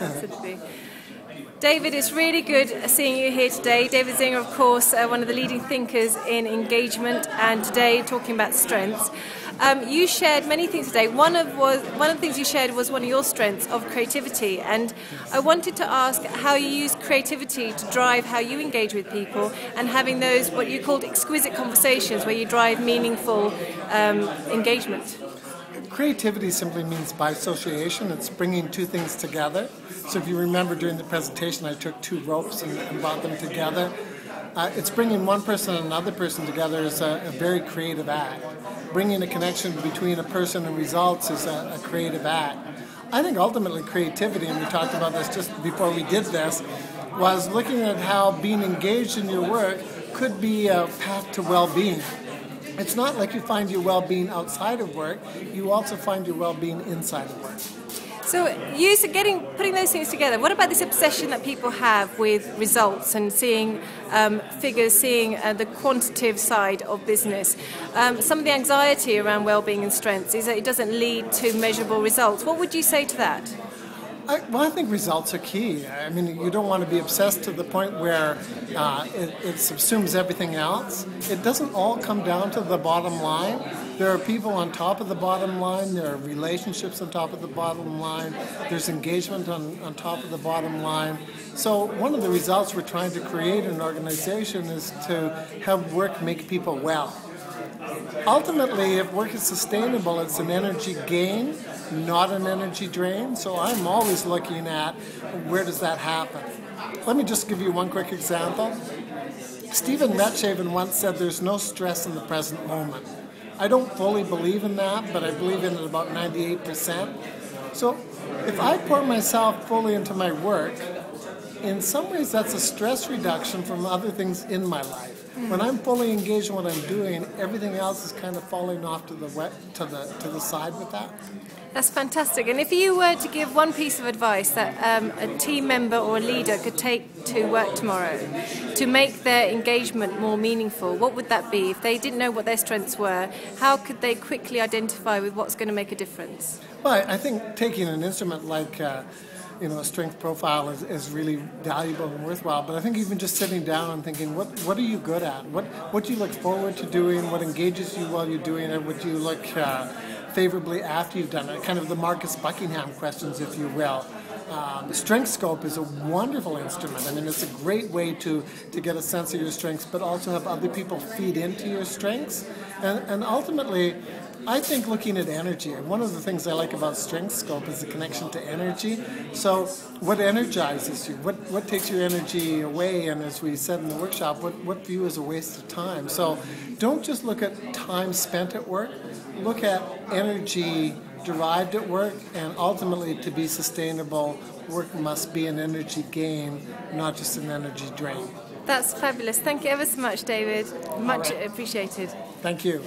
Absolutely. David, it's really good seeing you here today. David Zinger, of course, one of the leading thinkers in engagement, and today talking about strengths. You shared many things today. One of the things you shared was one of your strengths of creativity, and I wanted to ask how you use creativity to drive how you engage with people and having those what you called exquisite conversations where you drive meaningful engagement. Creativity simply means by association. It's bringing two things together. So if you remember during the presentation, I took two ropes and brought them together. It's bringing one person and another person together is a very creative act. Bringing a connection between a person and results is a creative act. I think ultimately creativity, and we talked about this just before we did this, was looking at how being engaged in your work could be a path to well-being. It's not like you find your well-being outside of work, you also find your well-being inside of work. So putting those things together, what about this obsession that people have with results and seeing figures, seeing the quantitative side of business? Some of the anxiety around well-being and strengths is that it doesn't lead to measurable results. What would you say to that? I think results are key. I mean, you don't want to be obsessed to the point where it subsumes everything else. It doesn't all come down to the bottom line. There are people on top of the bottom line. There are relationships on top of the bottom line. There's engagement on top of the bottom line. So one of the results we're trying to create in an organization is to have work make people well. Ultimately, if work is sustainable, it's an energy gain, not an energy drain. So I'm always looking at where does that happen. Let me just give you one quick example. Stephen Metshaven once said there's no stress in the present moment. I don't fully believe in that, but I believe in it about 98%. So if I pour myself fully into my work, in some ways that's a stress reduction from other things in my life. When I'm fully engaged in what I'm doing, everything else is kind of falling off to the side with that. That's fantastic. And if you were to give one piece of advice that a team member or a leader could take to work tomorrow to make their engagement more meaningful, what would that be? If they didn't know what their strengths were, how could they quickly identify with what's going to make a difference? Well, I think taking an instrument like a strength profile is really valuable and worthwhile. But I think even just sitting down and thinking, what are you good at? What do you look forward to doing? What engages you while you're doing it? What do you look favorably after you've done it? Kind of the Marcus Buckingham questions, if you will. The Strength Scope is a wonderful instrument. I mean, it's a great way to get a sense of your strengths, but also have other people feed into your strengths. And ultimately, I think looking at energy, one of the things I like about Strength Scope is the connection to energy. So what energizes you? What takes your energy away? And as we said in the workshop, what view is a waste of time? So don't just look at time spent at work. Look at energy derived at work, and ultimately to be sustainable, work must be an energy gain, not just an energy drain. That's fabulous. Thank you ever so much, David. Much appreciated. Thank you.